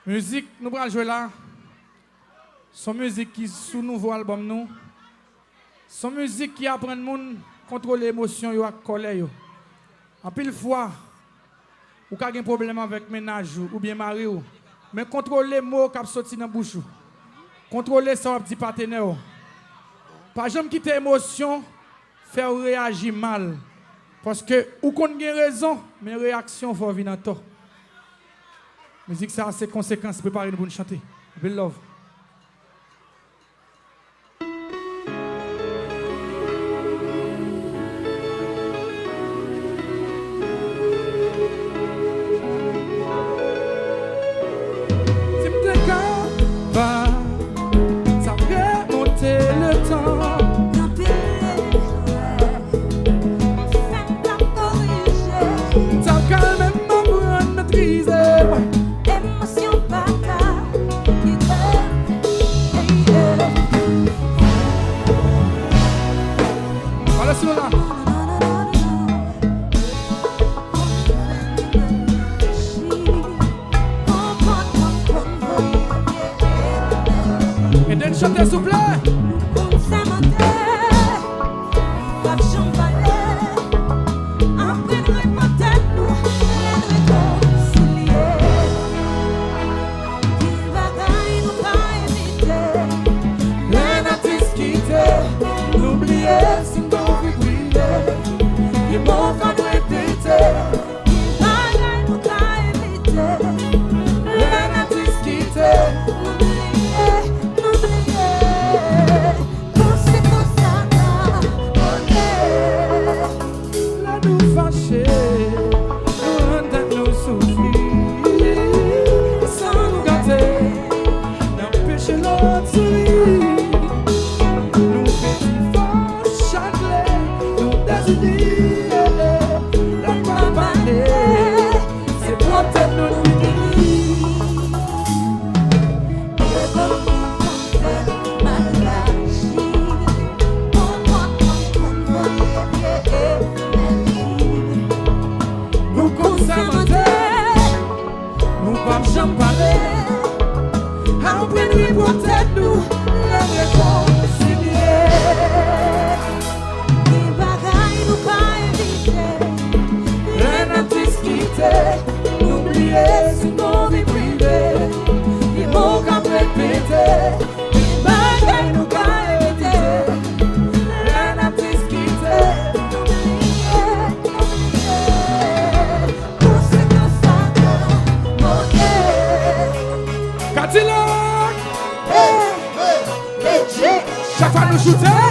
Musique, nous allons jouer là. Son musique qui sous nouveau album nous. Son musique qui apprend le monde contrôler l'émotion et la colère. En pile fois, ou avez un problème avec ménage ou bien mari, mais contrôler les mots qui sortent dans la bouche. Contrôler son petit partenaire. Pas jamais quitter l'émotion, faire réagir mal. Parce que ou qu'on a raison, mais réaction faut venir en temps. Musique ça c'est conséquences, préparez-nous pour nous chanter. Belle love. Chantez s'il vous plaît. Kadilak! Bedjine! Chaque fois nous shooter!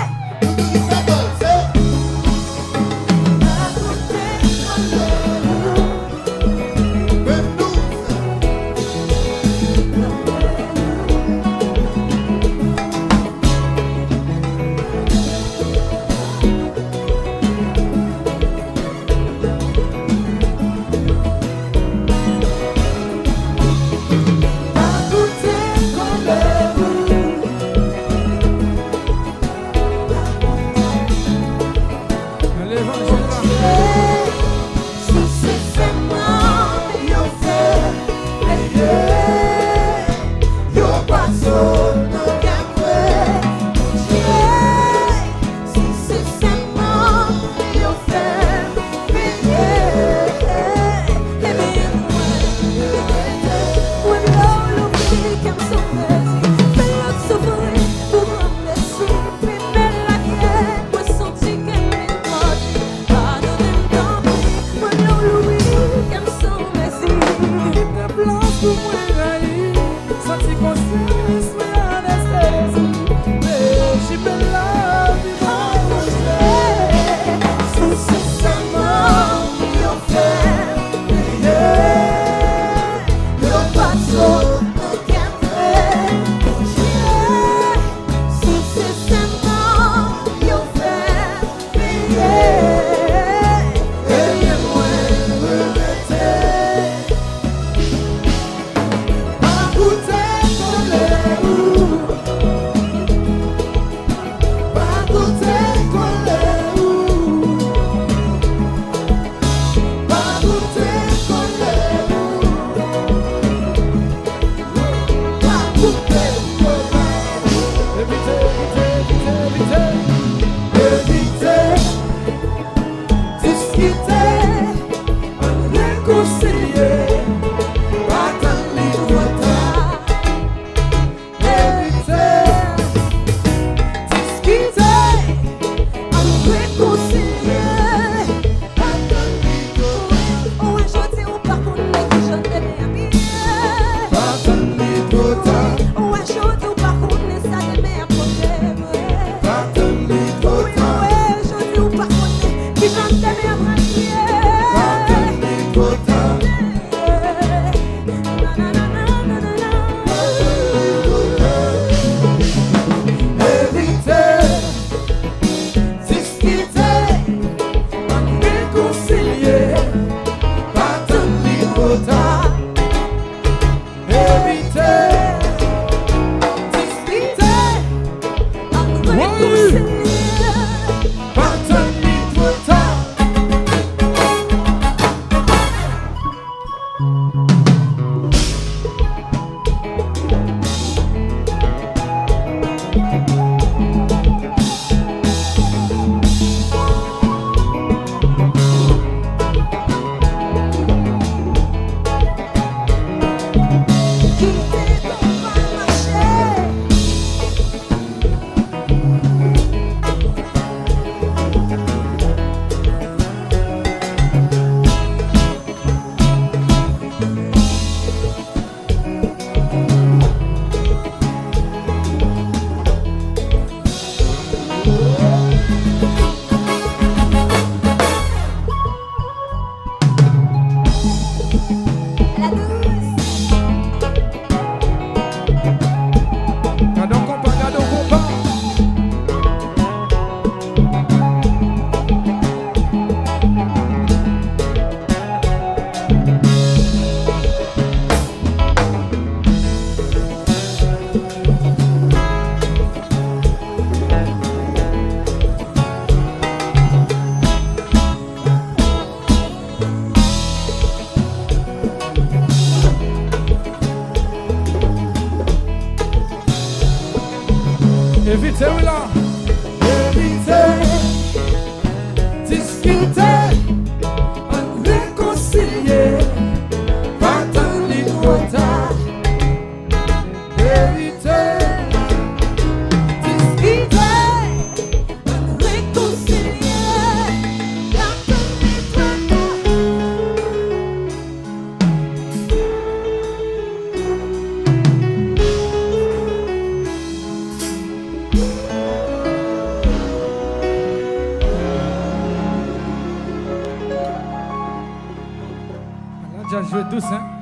Évitez, oui là. Évitez, discuter, réconcilier, pas tant ni trop tard. Évitez, discuter, réconcilier, pas tant ni trop tard. Là, j'ai joué douce, hein.